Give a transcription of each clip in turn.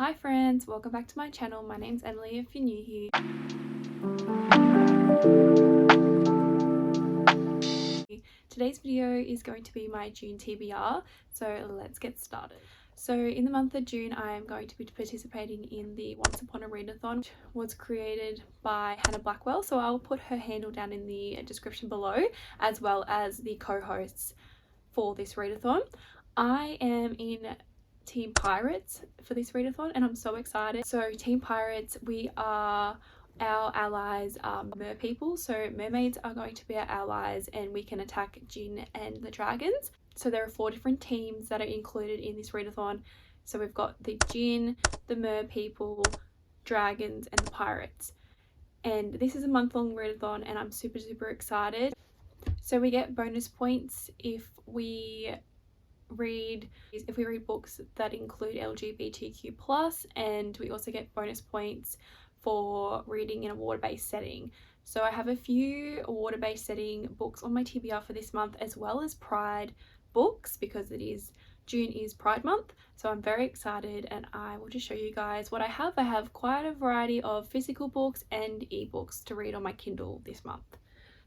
Hi friends, welcome back to my channel. My name's Emily if you're new here. Today's video is going to be my June TBR, so let's get started. So in the month of June, I am going to be participating in the Once Upon a Readathon, which was created by Hannah Blackwell. So I'll put her handle down in the description below, as well as the co-hosts for this readathon. I am in Team Pirates for this readathon and I'm so excited. So Team Pirates, our allies are mer people, so mermaids are going to be our allies and we can attack Djinn and the dragons. So there are 4 different teams that are included in this readathon. So we've got the Djinn, the mer people, dragons and the pirates. And this is a month-long readathon and I'm super excited. So we get bonus points if we read books that include LGBTQ+, and we also get bonus points for reading in a water-based setting. So I have a few water-based setting books on my TBR for this month, as well as Pride books, because June is Pride month. So I'm very excited and I will just show you guys what I have. I have quite a variety of physical books and ebooks to read on my Kindle this month.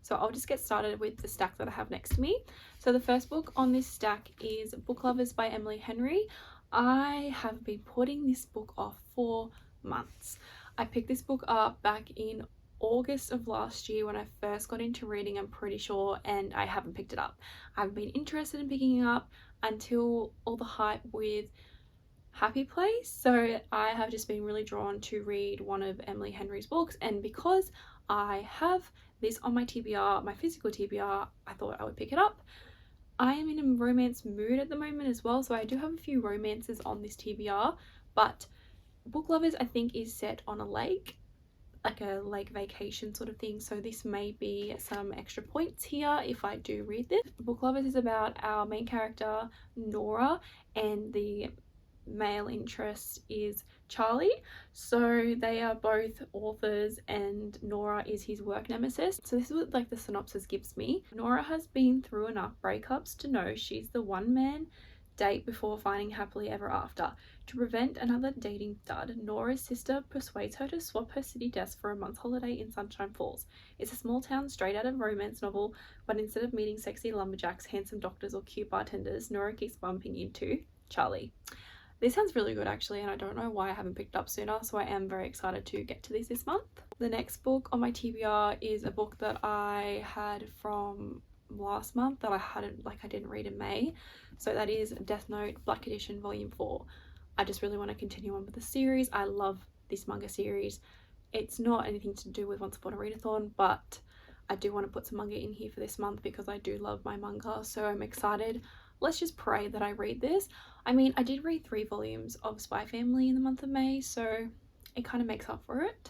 So I'll just get started with the stack that I have next to me. So the first book on this stack is Book Lovers by Emily Henry. I have been putting this book off for months. I picked this book up back in August of last year when I first got into reading, I'm pretty sure, and I haven't picked it up. I've been interested in picking it up until all the hype with Happy Place. So I have just been really drawn to read one of Emily Henry's books, and because I have this on my TBR, my physical TBR, I thought I would pick it up. I am in a romance mood at the moment as well, so I do have a few romances on this TBR, but Book Lovers I think is set on a lake, like a lake vacation sort of thing, so this may be some extra points here if I do read this. Book Lovers is about our main character Nora, and the male interest is Charlie. So they are both authors and Nora is his work nemesis. So this is what like the synopsis gives me. Nora has been through enough breakups to know she's the one man date before finding happily ever after. To prevent another dating dud, Nora's sister persuades her to swap her city desk for a month's holiday in Sunshine Falls. It's a small town straight out of a romance novel, but instead of meeting sexy lumberjacks, handsome doctors or cute bartenders, Nora keeps bumping into Charlie. This sounds really good actually, and I don't know why I haven't picked up sooner, so I am very excited to get to this month. The next book on my TBR is a book that I had from last month that I didn't read in May. So that is Death Note Black Edition Volume 4. I just really want to continue on with the series. I love this manga series. It's not anything to do with Once Upon a Readathon, but I do want to put some manga in here for this month because I do love my manga, so I'm excited. Let's just pray that I read this. I mean, I did read 3 volumes of Spy Family in the month of May, so it kind of makes up for it.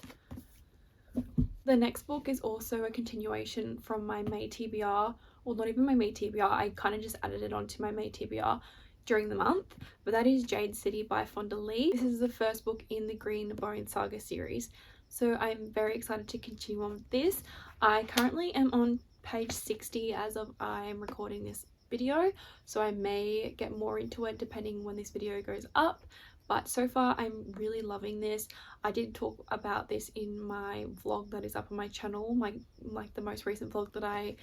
The next book is also a continuation from my May TBR, well, not even my May TBR, I kind of just added it onto my May TBR during the month, but that is Jade City by Fonda Lee. This is the first book in the Green Bone Saga series, so I'm very excited to continue on with this. I currently am on page 60 as of I'm recording this video, so I may get more into it depending when this video goes up, but so far I'm really loving this. I did talk about this in my vlog that is up on my channel, like the most recent vlog that I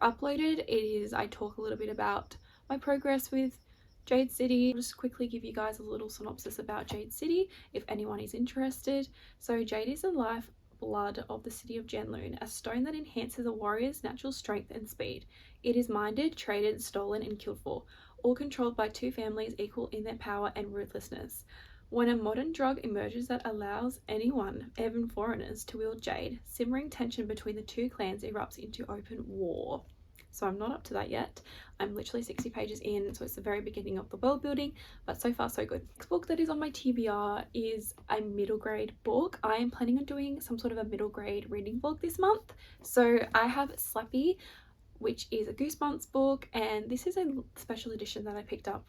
uploaded. I talk a little bit about my progress with Jade City. I'll just quickly give you guys a little synopsis about Jade City if anyone is interested. So Jade is the lifeblood of the city of Genloon, a stone that enhances a warrior's natural strength and speed. It is mined, traded, stolen and killed for, all controlled by 2 families equal in their power and ruthlessness. When a modern drug emerges that allows anyone, even foreigners, to wield jade, simmering tension between the 2 clans erupts into open war. So I'm not up to that yet. I'm literally 60 pages in, so it's the very beginning of the world building, but so far so good. Next book that is on my TBR is a middle grade book. I am planning on doing some sort of a middle grade reading vlog this month. So I have Slappy, which is a Goosebumps book, and this is a special edition that I picked up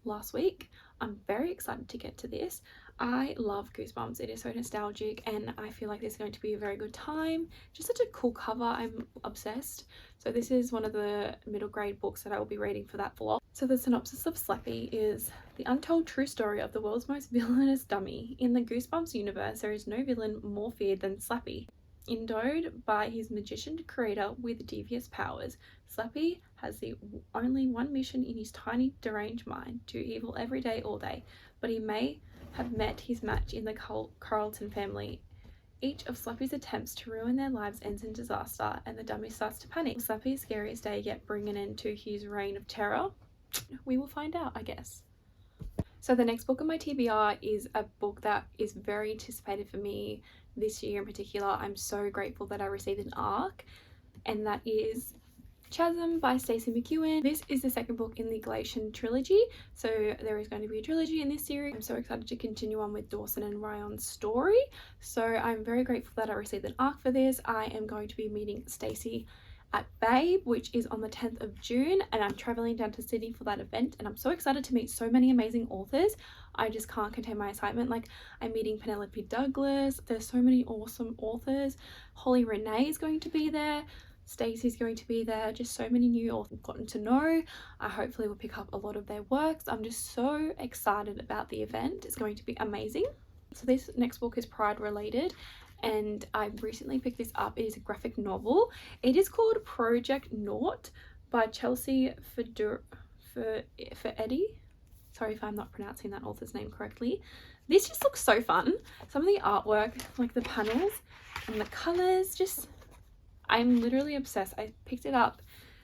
last week. I'm very excited to get to this. I love Goosebumps. It is so nostalgic and I feel like this is going to be a very good time. Just such a cool cover. I'm obsessed. So this is one of the middle grade books that I will be reading for that vlog. So the synopsis of Slappy is the untold true story of the world's most villainous dummy. In the Goosebumps universe, there is no villain more feared than Slappy. Endowed by his magician creator with devious powers, Slappy has the only one mission in his tiny deranged mind: do evil every day all day. But he may have met his match in the Carlton family. Each of Slappy's attempts to ruin their lives ends in disaster, and the dummy starts to panic. Will Slappy's scariest day yet bring an end to his reign of terror? We will find out, I guess. So the next book on my TBR is a book that is very anticipated for me this year in particular. I'm so grateful that I received an ARC, and that is Chasm by Stacey McEwen. This is the second book in the Galatian trilogy, so there is going to be a trilogy in this series. I'm so excited to continue on with Dawson and Ryan's story, so I'm very grateful that I received an ARC for this. I am going to be meeting Stacey at Babe, which is on the 10th of June, and I'm traveling down to Sydney for that event, and I'm so excited to meet so many amazing authors. I just can't contain my excitement. Like, I'm meeting Penelope Douglas, there's so many awesome authors. Holly Renee is going to be there, Stacey's going to be there, just so many new authors I've gotten to know. I hopefully will pick up a lot of their works. I'm just so excited about the event. It's going to be amazing. So this next book is Pride related, and I recently picked this up. It is a graphic novel. It is called Project Naught by Chelsea Eddie. Sorry if I'm not pronouncing that author's name correctly. This just looks so fun. Some of the artwork, like the panels and the colors, just, I'm literally obsessed. I picked it up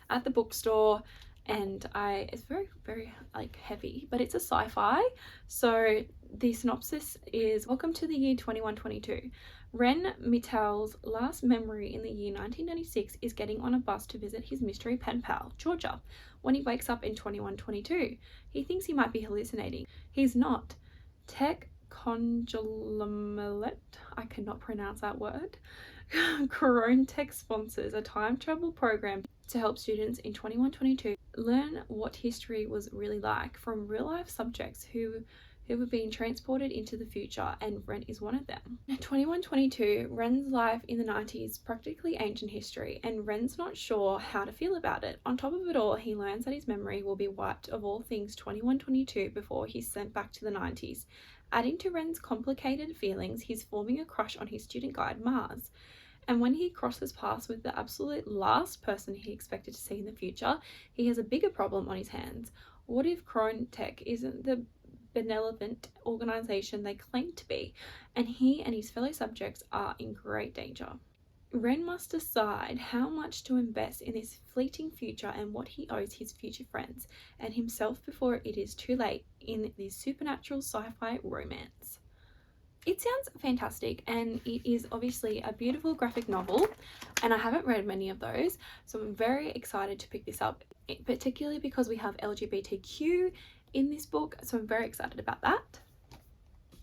at the bookstore, and it's very like heavy, but it's a sci-fi. So the synopsis is: welcome to the year 2122. Ren Mittal's last memory in the year 1996 is getting on a bus to visit his mystery pen pal, Georgia. When he wakes up in 2122, he thinks he might be hallucinating. He's not. Tech Conglomerate, I cannot pronounce that word, Corone Tech sponsors a time travel program to help students in 2122 learn what history was really like from real life subjects who were being transported into the future, and Ren is one of them. In 2122, Ren's life in the 90s practically ancient history, and Ren's not sure how to feel about it. On top of it all, he learns that his memory will be wiped of all things 2122 before he's sent back to the 90s. Adding to Ren's complicated feelings, he's forming a crush on his student guide, Mars. And when he crosses paths with the absolute last person he expected to see in the future, he has a bigger problem on his hands. What if Corone Tech isn't the benevolent organization they claim to be, and he and his fellow subjects are in great danger? Ren must decide how much to invest in this fleeting future and what he owes his future friends and himself before it is too late in this supernatural sci-fi romance. It sounds fantastic, and it is obviously a beautiful graphic novel, and I haven't read many of those, so I'm very excited to pick this up, particularly because we have LGBTQ in this book, so I'm very excited about that.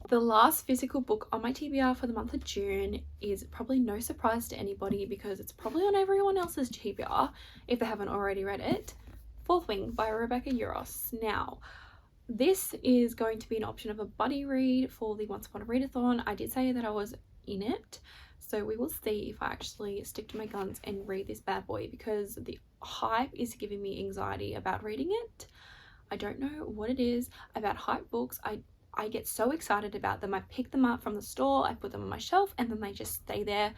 The last physical book on my TBR for the month of June is probably no surprise to anybody because it's probably on everyone else's TBR if they haven't already read it. Fourth Wing by Rebecca Uros. Now, this is going to be an option of a buddy read for the Once Upon a Readathon. I did say that I was in it, so we will see if I actually stick to my guns and read this bad boy, because the hype is giving me anxiety about reading it. I don't know what it is about hype books. I get so excited about them. I pick them up from the store, I put them on my shelf, and then they just stay there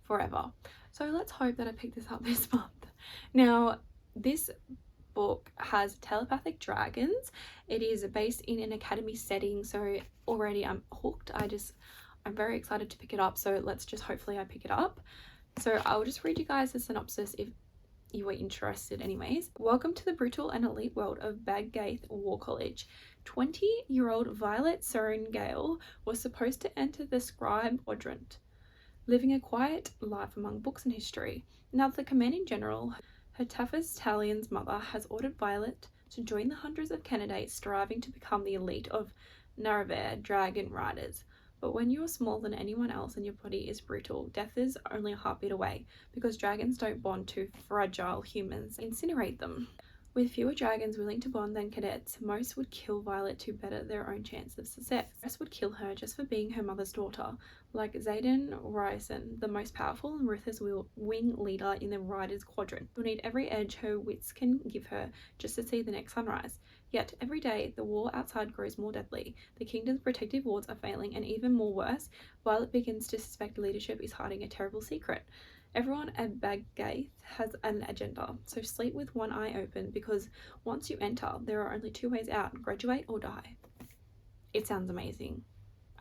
forever. So let's hope that I pick this up this month. Now, this book has telepathic dragons. It is based in an academy setting, so already I'm hooked. I'm very excited to pick it up, so let's just hopefully I pick it up. So I'll just read you guys the synopsis if you were interested anyways. Welcome to the brutal and elite world of Baggaith War College. 20-year-old Violet Serengale was supposed to enter the scribe quadrant, living a quiet life among books and history. Now the commanding general, Hatafas Talion's mother, has ordered Violet to join the hundreds of candidates striving to become the elite of Naraver dragon riders. But when you are smaller than anyone else and your body is brutal, death is only a heartbeat away, because dragons don't bond to fragile humans, incinerate them. With fewer dragons willing to bond than cadets, most would kill Violet to better their own chance of success. The rest would kill her just for being her mother's daughter, like Xaden Ryerson, the most powerful and ruthless wing leader in the Riders Quadrant, who will need every edge her wits can give her just to see the next sunrise. Yet, every day, the war outside grows more deadly. The kingdom's protective wards are failing, and even more worse, Violet begins to suspect leadership is hiding a terrible secret. Everyone at Baggaith has an agenda, so sleep with one eye open, because once you enter, there are only two ways out: graduate or die. It sounds amazing.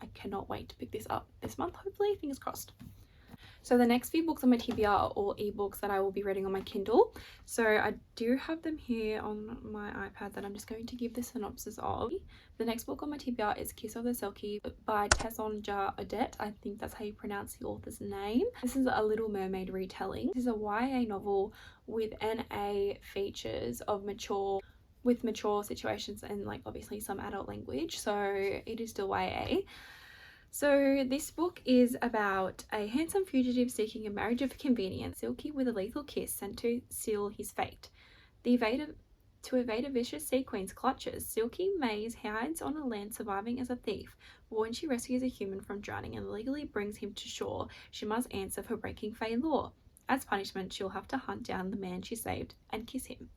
I cannot wait to pick this up this month, hopefully, fingers crossed. So the next few books on my TBR are all ebooks that I will be reading on my Kindle. So I do have them here on my iPad that I'm just going to give the synopsis of. The next book on my TBR is Kiss of the Selkie by Tessonja Odette. I think that's how you pronounce the author's name. This is a Little Mermaid retelling. This is a YA novel with NA features of mature situations and like obviously some adult language. So it is still YA. So this book is about a handsome fugitive seeking a marriage of convenience, Silky with a lethal kiss sent to seal his fate. To evade a vicious sea queen's clutches, Silky Mays hides on a land surviving as a thief. But when she rescues a human from drowning and legally brings him to shore, she must answer for breaking Fae law. As punishment, she'll have to hunt down the man she saved and kiss him.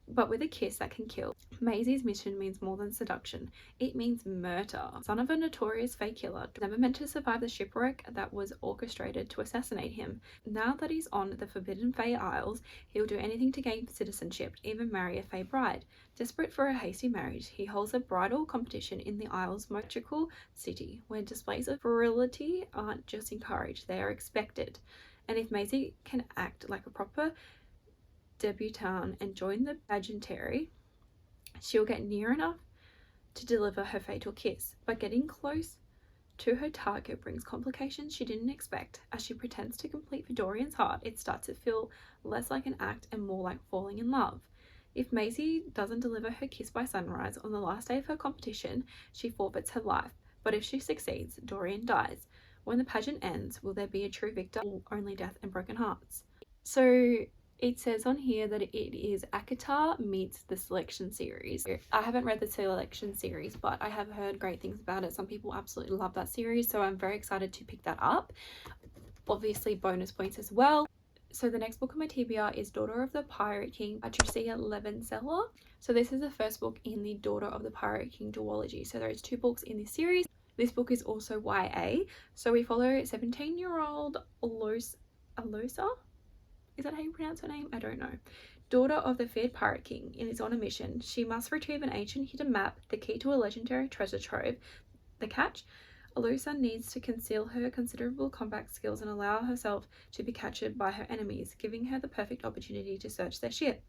But with a kiss that can kill. Maisie's mission means more than seduction. It means murder. Son of a notorious Fae killer, never meant to survive the shipwreck that was orchestrated to assassinate him. Now that he's on the Forbidden Fae Isles, he'll do anything to gain citizenship, even marry a Fae bride. Desperate for a hasty marriage, he holds a bridal competition in the Isles' magical city, where displays of virility aren't just encouraged, they are expected. And if Maisie can act like a proper debutante and join the pageantry, she'll get near enough to deliver her fatal kiss. But getting close to her target brings complications she didn't expect. As she pretends to complete Dorian's heart, it starts to feel less like an act and more like falling in love. If Maisie doesn't deliver her kiss by sunrise on the last day of her competition, she forfeits her life. But if she succeeds, Dorian dies. When the pageant ends, will there be a true victor or only death and broken hearts? So it says on here that it is ACOTAR meets the Selection series. I haven't read the Selection series, but I have heard great things about it. Some people absolutely love that series, so I'm very excited to pick that up. Obviously bonus points as well. So the next book on my TBR is Daughter of the Pirate King by Tricia Levenseller. So this is the first book in the Daughter of the Pirate King duology. So there's 2 books in this series. This book is also YA. So we follow 17-year-old Alosa? Is that how you pronounce her name? I don't know. Daughter of the feared Pirate King, and is on a mission. She must retrieve an ancient hidden map, the key to a legendary treasure trove. The catch? Alusa needs to conceal her considerable combat skills and allow herself to be captured by her enemies, giving her the perfect opportunity to search their ship.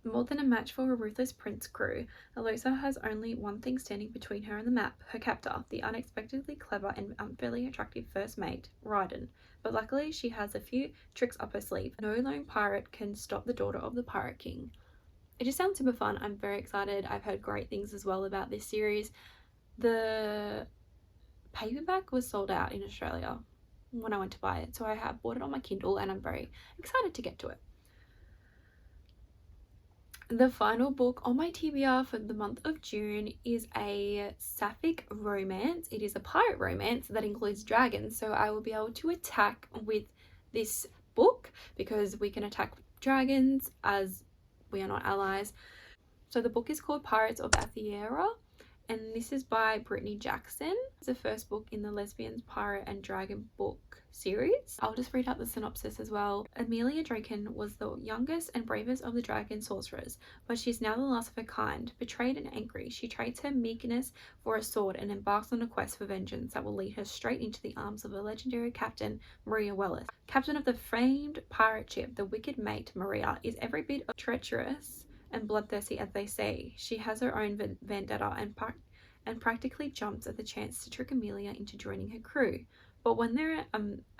More than a match for a ruthless prince crew, Alosa has only one thing standing between her and the map: her captor, the unexpectedly clever and unfairly attractive first mate, Raiden. But luckily she has a few tricks up her sleeve. No lone pirate can stop the Daughter of the Pirate King. It just sounds super fun. I'm very excited. I've heard great things as well about this series. The paperback was sold out in Australia when I went to buy it, so I have bought it on my Kindle and I'm very excited to get to it. The final book on my TBR for the month of June is a sapphic romance. It is a pirate romance that includes dragons, so I will be able to attack with this book because we can attack dragons as we are not allies. So the book is called Pirates of Athera, and this is by Brittany Jackson. It's the first book in the Lesbians, Pirate and Dragon book series. I'll just read out the synopsis as well. Amelia Draken was the youngest and bravest of the dragon sorcerers, but she's now the last of her kind. Betrayed and angry, she trades her meekness for a sword and embarks on a quest for vengeance that will lead her straight into the arms of the legendary captain, Maria Wellis. Captain of the famed pirate ship, the wicked mate, Maria, is every bit as treacherous and bloodthirsty as they say. She has her own vendetta and practically jumps at the chance to trick Amelia into joining her crew. But when their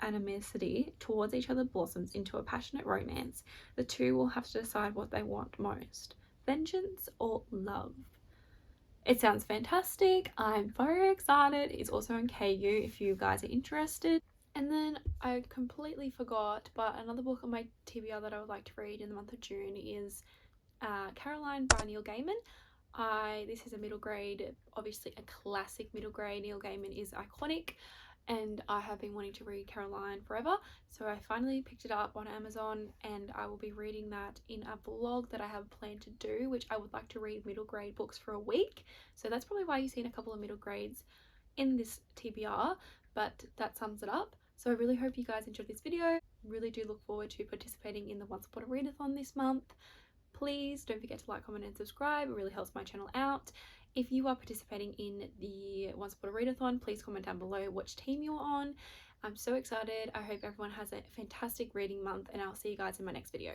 animosity towards each other blossoms into a passionate romance, the two will have to decide what they want most: vengeance or love. It sounds fantastic. I'm very excited. It's also on KU if you guys are interested. And then I completely forgot, but another book on my TBR that I would like to read in the month of June is Caroline by Neil Gaiman. This is a middle grade, obviously a classic middle grade. Neil Gaiman is iconic, and I have been wanting to read Caroline forever, so I finally picked it up on Amazon, and I will be reading that in a vlog that I have planned to do, which I would like to read middle grade books for a week. So that's probably why you've seen a couple of middle grades in this TBR, but that sums it up. So I really hope you guys enjoyed this video. Really do look forward to participating in the Once Upon a Readathon this month. Please don't forget to like, comment and subscribe. It really helps my channel out. If you are participating in the Once Upon a Readathon, please comment down below which team you're on. I'm so excited. I hope everyone has a fantastic reading month, and I'll see you guys in my next video.